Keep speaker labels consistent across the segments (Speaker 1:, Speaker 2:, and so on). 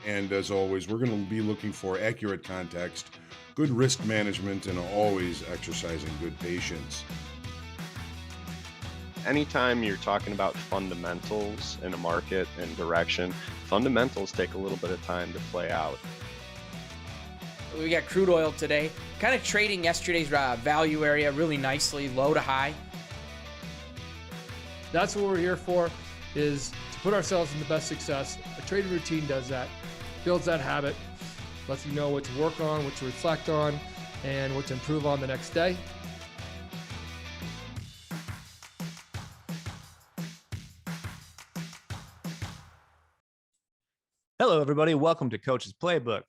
Speaker 1: And as always, we're going to be looking for accurate context, good risk management, and always exercising good patience.
Speaker 2: Anytime you're talking about fundamentals in a market and direction, fundamentals take a little bit of time to play out.
Speaker 3: We got crude oil today, kind of trading yesterday's value area really nicely, low to high.
Speaker 4: That's what we're here for, is to put ourselves in the best success. A trading routine does that, builds that habit, lets you know what to work on, what to reflect on, and what to improve on the next day.
Speaker 5: Hello, everybody. Welcome to Coach's Playbook.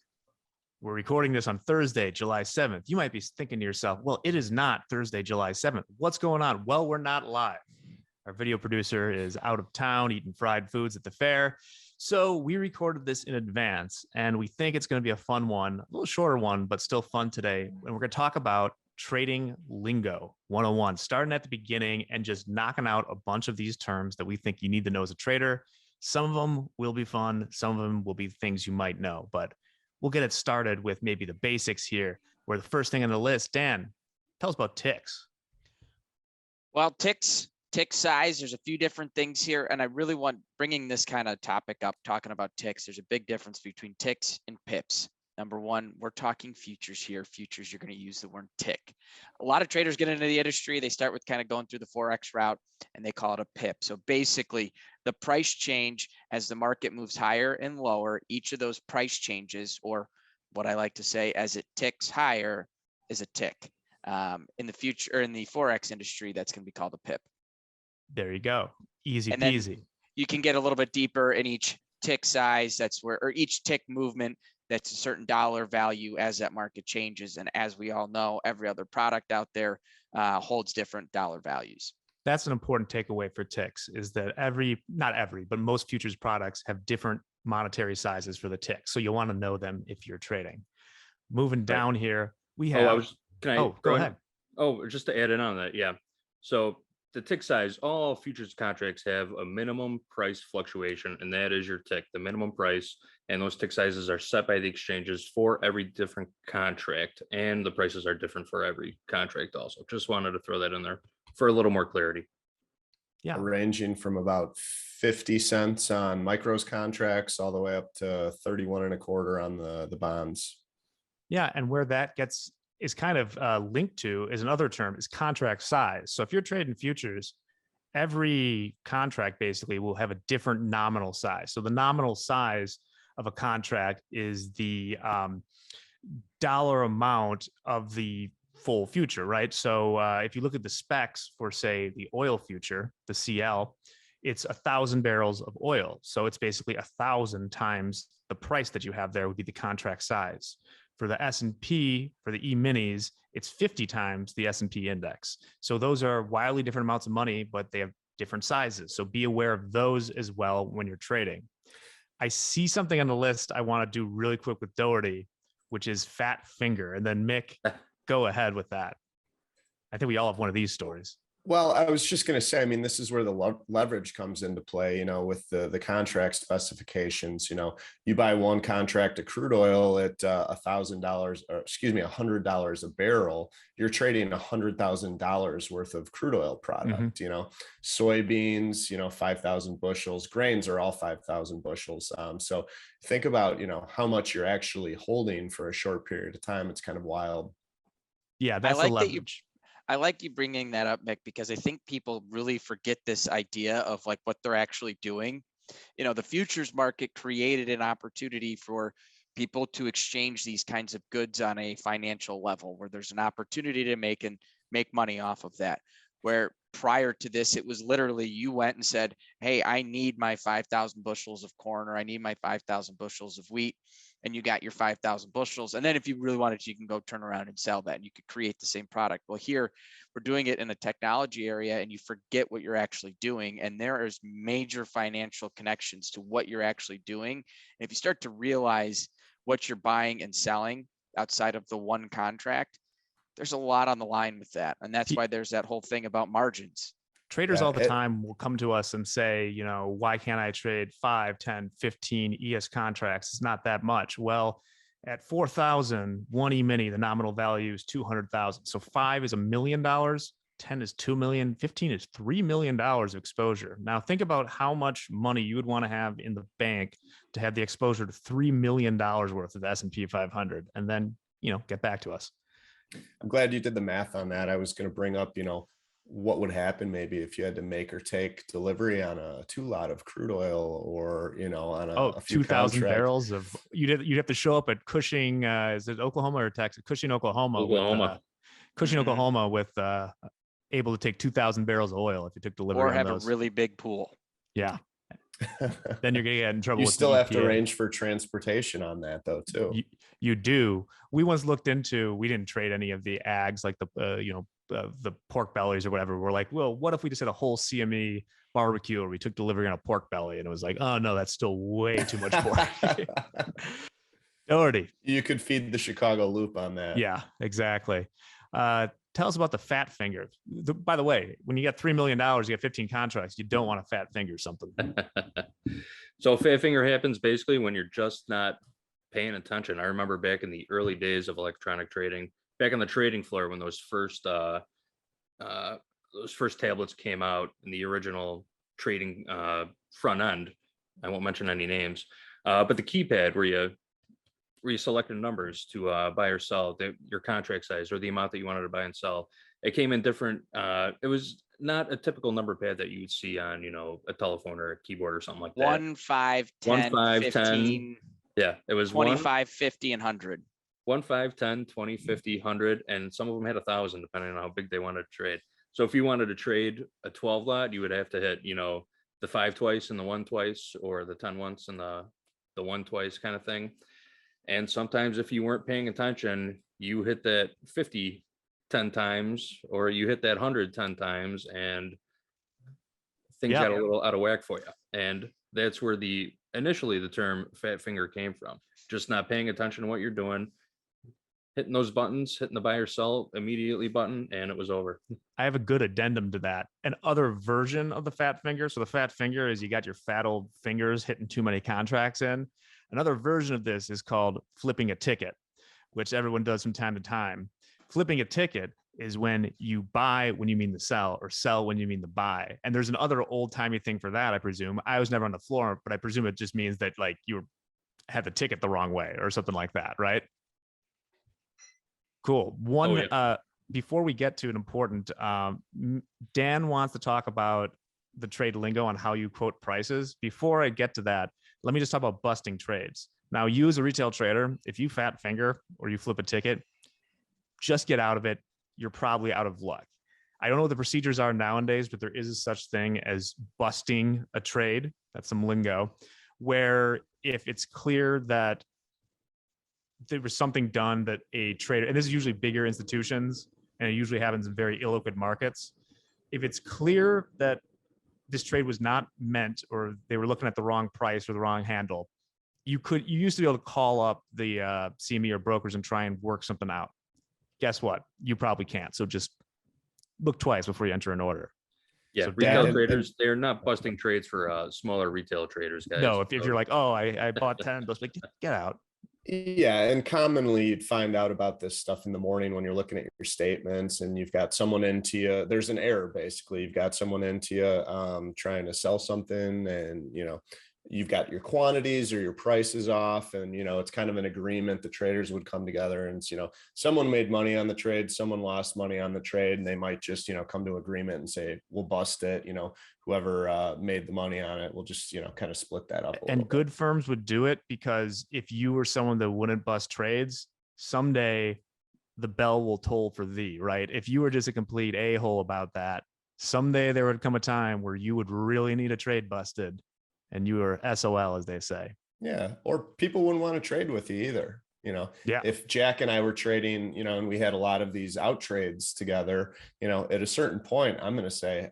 Speaker 5: We're recording this on Thursday, July 7th. You might be thinking to yourself, well, it is not Thursday, July 7th. What's going on? Well, we're not live. Our video producer is out of town eating fried foods at the fair. So we recorded this in advance, and we think it's going to be a fun one, a little shorter one, but still fun today. And we're going to talk about Trading Lingo 101, starting at the beginning and just knocking out a bunch of these terms that we think you need to know as a trader. Some of them will be fun. Some of them will be things you might know, but we'll get it started with maybe the basics here, where the first thing on the list, Dan, tell us about ticks.
Speaker 3: Well, tick size, there's a few different things here, and I really want bringing this kind of topic up, talking about ticks. There's a big difference between ticks and pips. Number one, we're talking futures here. Futures, you're going to use the word tick. A lot of traders get into the industry. They start with kind of going through the Forex route, and they call it a pip. So basically, the price change as the market moves higher and lower, each of those price changes, or what I like to say, as it ticks higher, is a tick. In the future, or in the Forex industry, that's going to be called a pip.
Speaker 5: There you go. Easy
Speaker 3: and
Speaker 5: peasy.
Speaker 3: Then you can get a little bit deeper in each tick size. That's where, or each tick movement, that's a certain dollar value as that market changes. And as we all know, every other product out there holds different dollar values.
Speaker 5: That's an important takeaway for ticks, is that not every, but most futures products have different monetary sizes for the tick. So you'll want to know them if you're trading. Moving down here, we have. Go ahead.
Speaker 6: Oh, just to add in on that. Yeah. So the tick size, all futures contracts have a minimum price fluctuation, and that is your tick, the minimum price. And those tick sizes are set by the exchanges for every different contract, and the prices are different for every contract also. Just wanted to throw that in there for a little more clarity.
Speaker 5: Yeah.
Speaker 7: Ranging from about 50 cents on micros contracts all the way up to 31 and a quarter on the bonds.
Speaker 5: Yeah. And where that is kind of linked to is another term, is contract size. So if you're trading futures, every contract basically will have a different nominal size. So the nominal size of a contract is the dollar amount of the full future, right? So if you look at the specs for, say, the oil future, the CL, it's 1,000 barrels of oil. So it's basically 1,000 times the price that you have there would be the contract size. For the S&P, for the E-minis, it's 50 times the S&P index. So those are wildly different amounts of money, but they have different sizes. So be aware of those as well when you're trading. I see something on the list I want to do really quick with Doherty, which is fat finger. And then Mick, go ahead with that. I think we all have one of these stories.
Speaker 7: Well, I was just going to say, I mean, this is where the leverage comes into play, with the contract specifications. You buy one contract of crude oil at $1,000, or $100 a barrel. You're trading $100,000 worth of crude oil product. Soybeans, 5,000 bushels. Grains are all 5,000 bushels. So think about, how much you're actually holding for a short period of time. It's kind of wild.
Speaker 5: Yeah, that's the leverage.
Speaker 3: I like you bringing that up, Mick, because I think people really forget this idea of like what they're actually doing. The futures market created an opportunity for people to exchange these kinds of goods on a financial level, where there's an opportunity to make money off of that. Where prior to this, it was literally you went and said, hey, I need my 5,000 bushels of corn, or I need my 5,000 bushels of wheat. And you got your 5,000 bushels. And then if you really wanted to, you can go turn around and sell that, and you could create the same product. Well, here we're doing it in a technology area, and you forget what you're actually doing. And there is major financial connections to what you're actually doing. And if you start to realize what you're buying and selling outside of the one contract, there's a lot on the line with that. And that's why there's that whole thing about margins.
Speaker 5: Traders
Speaker 7: Yeah,
Speaker 5: all the time will come to us and say, why can't I trade 5, 10, 15 ES contracts? It's not that much. Well, at 4,000, one E-mini, the nominal value is 200,000. So 5 is $1 million, 10 is 2 million, 15 is $3 million of exposure. Now think about how much money you would want to have in the bank to have the exposure to $3 million worth of the S&P 500, and then, get back to us.
Speaker 7: I'm glad you did the math on that. I was going to bring up, what would happen maybe if you had to make or take delivery on a 2 lot of crude oil, or, on a few
Speaker 5: 2,000
Speaker 7: contracts.
Speaker 5: barrels of, you'd have to show up at Cushing, is it Oklahoma or Texas? Cushing, Oklahoma.
Speaker 6: Oklahoma.
Speaker 5: Cushing,
Speaker 3: Mhm.
Speaker 5: Oklahoma with able to take 2,000 barrels of oil if you took delivery
Speaker 3: Or
Speaker 5: on
Speaker 3: have
Speaker 5: those.
Speaker 3: a really big pool.
Speaker 5: Yeah. Then you're gonna get in trouble
Speaker 7: You
Speaker 5: with
Speaker 7: still
Speaker 5: the
Speaker 7: have to
Speaker 5: EPA.
Speaker 7: arrange for transportation on that though, too.
Speaker 5: You do. We once looked into, we didn't trade any of the ags like the pork bellies or whatever. We're like, well, what if we just had a whole CME barbecue or we took delivery on a pork belly? And it was like, oh no, that's still way too much pork. Already.
Speaker 7: You could feed the Chicago Loop on that.
Speaker 5: Yeah, exactly. Tell us about the fat finger. By the way, when you get $3 million, you get 15 contracts. You don't want to fat finger something.
Speaker 6: So fat finger happens basically when you're just not paying attention. I remember back in the early days of electronic trading, back on the trading floor when those first tablets came out in the original trading front end. I won't mention any names, but the keypad where you selected numbers to buy or sell your contract size or the amount that you wanted to buy and sell. It came in different. It was not a typical number pad that you would see on, a telephone or a keyboard or something like that.
Speaker 3: 1, 5, 10,
Speaker 6: 5,
Speaker 3: 15,
Speaker 6: 10. Yeah, it was
Speaker 3: 25, 50, and 100.
Speaker 6: 1, 5, 10, 20, 50, 100, and some of them had 1,000 depending on how big they wanted to trade. So if you wanted to trade a 12 lot, you would have to hit, the 5 twice and the 1 twice, or the 10 once and the 1 twice kind of thing. And sometimes if you weren't paying attention, you hit that 50 10 times, or you hit that 100 10 times, and things got a little out of whack for you. And that's where initially the term fat finger came from. Just not paying attention to what you're doing, hitting those buttons, hitting the buy or sell immediately button, and it was over.
Speaker 5: I have a good addendum to that. An other version of the fat finger. So the fat finger is you got your fat old fingers hitting too many contracts in. Another version of this is called flipping a ticket, which everyone does from time to time. Flipping a ticket is when you buy when you mean the sell, or sell when you mean the buy. And there's another old timey thing for that, I presume. I was never on the floor, but I presume it just means that like you had the ticket the wrong way or something like that, right? Cool. Before we get to an important, Dan wants to talk about the trade lingo on how you quote prices. Before I get to that, let me just talk about busting trades. Now, you as a retail trader, if you fat finger or you flip a ticket, just get out of it. You're probably out of luck. I don't know what the procedures are nowadays, but there is a such thing as busting a trade. That's some lingo, where if it's clear that there was something done that a trader, and this is usually bigger institutions, and it usually happens in very illiquid markets. If it's clear that this trade was not meant, or they were looking at the wrong price or the wrong handle, you used to be able to call up the CME or brokers and try and work something out. Guess what? You probably can't. So just look twice before you enter an order.
Speaker 6: Yeah,
Speaker 5: So
Speaker 6: retail traders, they're not busting trades for smaller retail traders, guys.
Speaker 5: No, if you're like, oh, I bought 10, those, like, get out.
Speaker 7: Yeah, and commonly you'd find out about this stuff in the morning when you're looking at your statements and you've got someone into you. There's an error, basically. You've got someone into you trying to sell something, and you've got your quantities or your prices off, and it's kind of an agreement. The traders would come together, and someone made money on the trade, someone lost money on the trade, and they might just come to agreement and say, we'll bust it. Whoever made the money on it will just kind of split that up a
Speaker 5: And
Speaker 7: little
Speaker 5: good
Speaker 7: bit.
Speaker 5: firms would do it, because if you were someone that wouldn't bust trades, someday the bell will toll for thee, right? If you were just a complete a-hole about that, someday there would come a time where you would really need a trade busted, and you were SOL, as they say.
Speaker 7: Yeah, or people wouldn't want to trade with you either.
Speaker 5: Yeah.
Speaker 7: If Jack and I were trading, and we had a lot of these out trades together, at a certain point, I'm going to say,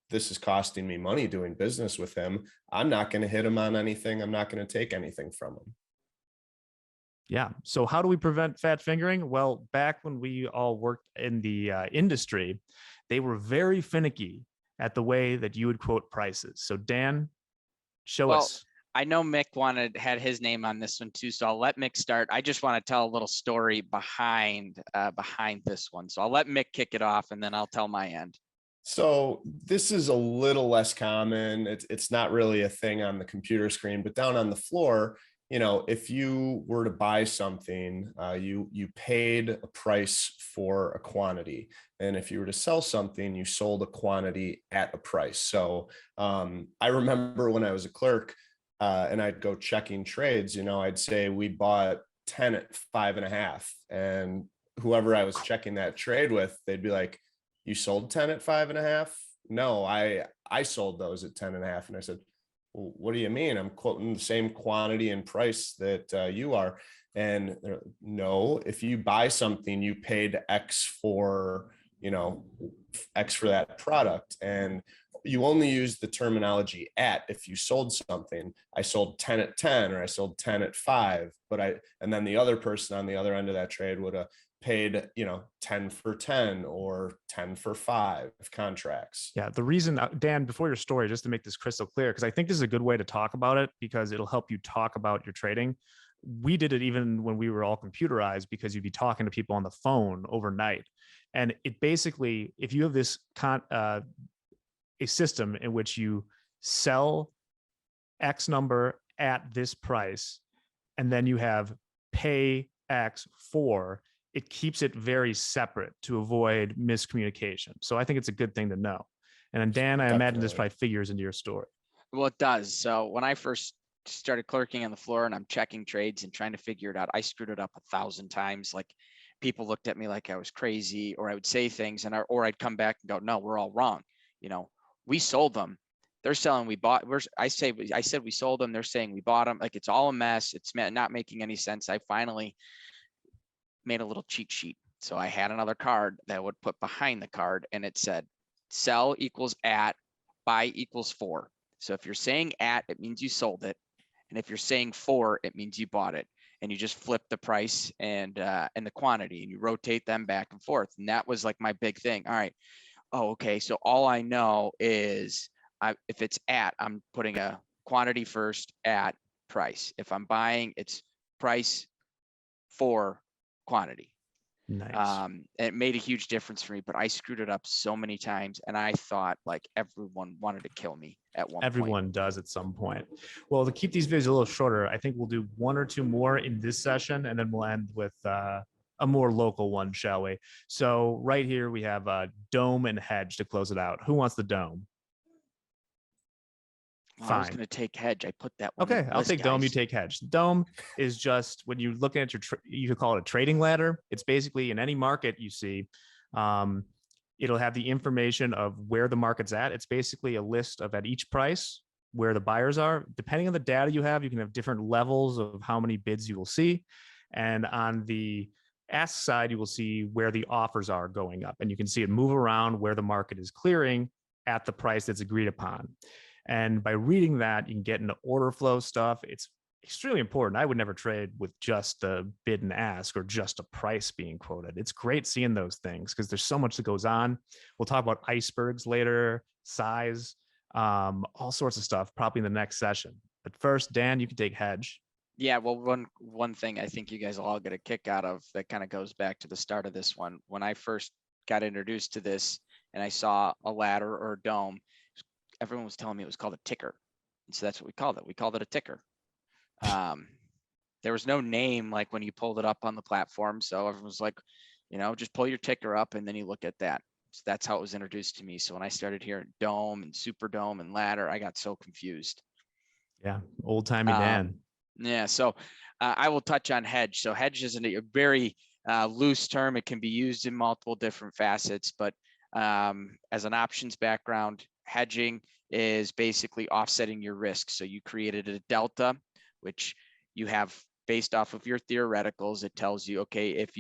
Speaker 7: this is costing me money doing business with him. I'm not going to hit him on anything. I'm not going to take anything from him.
Speaker 5: Yeah. So how do we prevent fat fingering? Well, back when we all worked in the industry, they were very finicky at the way that you would quote prices. So Dan, show
Speaker 3: Well,
Speaker 5: us.
Speaker 3: I know Mick had his name on this one too, so I'll let Mick start. I just want to tell a little story behind this one. So I'll let Mick kick it off, and then I'll tell my end.
Speaker 7: So this is a little less common. It's not really a thing on the computer screen, but down on the floor, if you were to buy something, you paid a price for a quantity, and if you were to sell something, you sold a quantity at a price. So I remember when I was a clerk, and I'd go checking trades. I'd say we bought 10 at 5.5, and whoever I was checking that trade with, they'd be like, "You sold 10 at 5.5?" "No, I sold those at 10.5." And I said, "Well, what do you mean? I'm quoting the same quantity and price that you are." And no, if you buy something, you paid X for, X for that product. And you only use the terminology at if you sold something. I sold 10 at 10, or I sold 10 at 5, and then the other person on the other end of that trade would have paid 10 for 10 or 10 for 5 contracts.
Speaker 5: Yeah, the reason, Dan, before your story, just to make this crystal clear, because I think this is a good way to talk about it, because it'll help you talk about your trading. We did it even when we were all computerized, because you'd be talking to people on the phone overnight. And it basically, if you have this a system in which you sell X number at this price, and then you have pay X for, it keeps it very separate to avoid miscommunication. So I think it's a good thing to know. And then Dan, I imagine this probably figures into your story.
Speaker 3: Well, it does. So when I first started clerking on the floor and I'm checking trades and trying to figure it out, I screwed it up 1,000 times. Like, people looked at me like I was crazy, or I would say things or I'd come back and go, "No, we're all wrong. We sold them. They're selling, we bought." I said we sold them. They're saying we bought them. Like, it's all a mess. It's not making any sense. I finally made a little cheat sheet. So I had another card that I would put behind the card, and it said sell equals at, buy equals for. So if you're saying at, it means you sold it. And if you're saying for, it means you bought it. And you just flip the price and the quantity, and you rotate them back and forth. And that was like my big thing. All right. Oh, okay. So all I know is if it's at, I'm putting a quantity first at price. If I'm buying, it's price for quantity.
Speaker 5: Nice.
Speaker 3: It made a huge difference for me, but I screwed it up so many times, and I thought like everyone wanted to kill me at one point.
Speaker 5: Everyone does at some point. Well, to keep these videos a little shorter, I think we'll do one or two more in this session, and then we'll end with a more local one, shall we? So right here we have dome and hedge to close it out. Who wants the dome?
Speaker 3: Well, I was going to take hedge. I put that one.
Speaker 5: Okay, I'll take dome. You take hedge. Dome is just when you look at you could call it a trading ladder. It's basically in any market you see, it'll have the information of where the market's at. It's basically a list of at each price where the buyers are. Depending on the data you have, you can have different levels of how many bids you will see. And on the ask side, you will see where the offers are going up, and you can see it move around where the market is clearing at the price that's agreed upon. And by reading that, you can get into order flow stuff. It's extremely important. I would never trade with just the bid and ask or just a price being quoted. It's great seeing those things because there's so much that goes on. We'll talk about icebergs later, size, all sorts of stuff, probably in the next session. But first, Dan, you can take hedge.
Speaker 3: Yeah, well, one thing I think you guys will all get a kick out of that kind of goes back to the start of this one. When I first got introduced to this and I saw a ladder or a dome, everyone was telling me it was called a ticker. And so that's what we called it. We called it a ticker. There was no name like when you pulled it up on the platform. So everyone was like, just pull your ticker up and then you look at that. So that's how it was introduced to me. So when I started hearing dome and super dome and ladder, I got so confused.
Speaker 5: Yeah, old timey Dan.
Speaker 3: Yeah, so I will touch on hedge. So hedge is a very loose term. It can be used in multiple different facets, but as an options background, hedging is basically offsetting your risk. So you created a delta, which you have based off of your theoreticals. It tells you, okay, if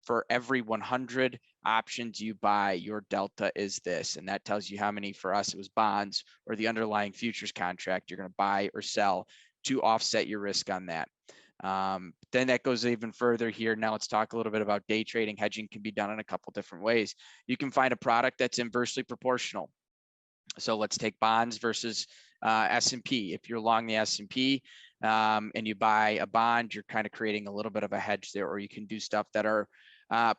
Speaker 3: for every 100 options you buy, your delta is this. And that tells you how many, for us, it was bonds or the underlying futures contract you're going to buy or sell to offset your risk on that. Then that goes even further here. Now let's talk a little bit about day trading. Hedging can be done in a couple different ways. You can find a product that's inversely proportional. So let's take bonds versus S&P. If you're long the S&P and you buy a bond, you're kind of creating a little bit of a hedge there, or you can do stuff that are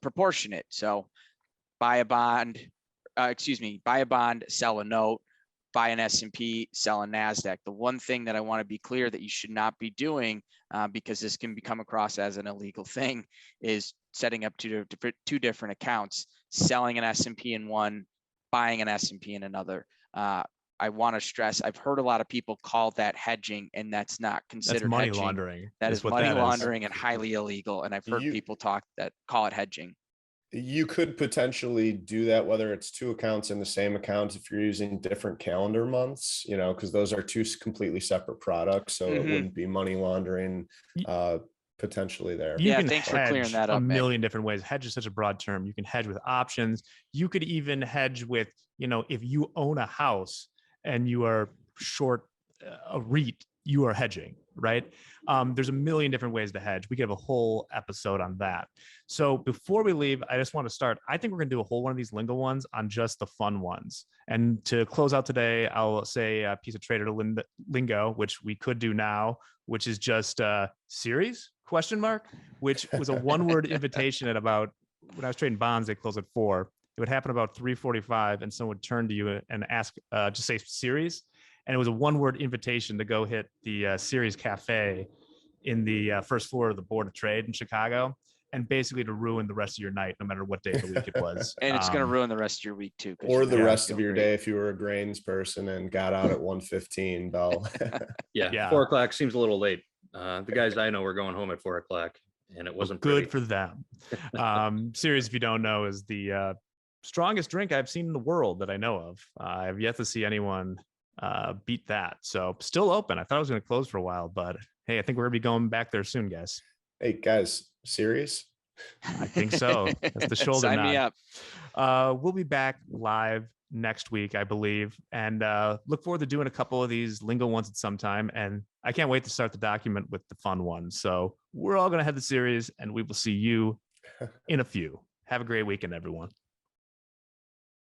Speaker 3: proportionate. So buy a bond, buy a bond, sell a note, buy an S&P, sell a NASDAQ. The one thing that I want to be clear that you should not be doing, because this can become across as an illegal thing, is setting up two different accounts, selling an S&P in one, buying an S&P in another. I want to stress, I've heard a lot of people call that hedging, and that's not considered
Speaker 5: That's money
Speaker 3: hedging.
Speaker 5: laundering.
Speaker 3: That is
Speaker 5: what
Speaker 3: money
Speaker 5: that is.
Speaker 3: laundering and highly illegal. And I've heard people call it hedging.
Speaker 7: You could potentially do that, whether it's two accounts in the same account, if you're using different calendar months, because those are two completely separate products. So it wouldn't be money laundering potentially there.
Speaker 5: You can
Speaker 3: thanks for clearing
Speaker 5: hedge
Speaker 3: that up,
Speaker 5: a
Speaker 3: Mick.
Speaker 5: million different ways. Hedge is such a broad term. You can hedge with options. You could even hedge with, if you own a house and you are short a REIT, you are hedging, right? There's a million different ways to hedge. We could have a whole episode on that. So before we leave, I just want to start. I think we're going to do a whole one of these Lingo ones on just the fun ones. And to close out today, I'll say a piece of trader to Lingo, which we could do now, which is just series ? Which was a one-word invitation at about, when I was trading bonds, they close at 4. It would happen about 3:45, and someone would turn to you and ask, just say series. And it was a one-word invitation to go hit the Series Cafe in the first floor of the Board of Trade in Chicago, and basically to ruin the rest of your night, no matter what day of the week it was.
Speaker 3: And it's going to ruin the rest of your week too.
Speaker 7: Or the rest of your day if you were a grains person and got out at 1:15, Bell.
Speaker 6: Yeah, 4 o'clock seems a little late. The guys I know were going home at 4 o'clock, and it wasn't
Speaker 5: good
Speaker 6: pretty.
Speaker 5: for them. Series, if you don't know, is the strongest drink I've seen in the world that I know of. I have yet to see anyone beat that. So still open. I thought it was going to close for a while, but hey, I think we're going to be going back there soon, guys.
Speaker 7: Hey, guys, serious?
Speaker 5: I think so. That's the shoulder
Speaker 3: Sign
Speaker 5: nod.
Speaker 3: me up.
Speaker 5: We'll be back live next week, I believe, and look forward to doing a couple of these Lingo ones at some time. And I can't wait to start the document with the fun ones. So we're all going to have the series, and we will see you in a few. Have a great weekend, everyone.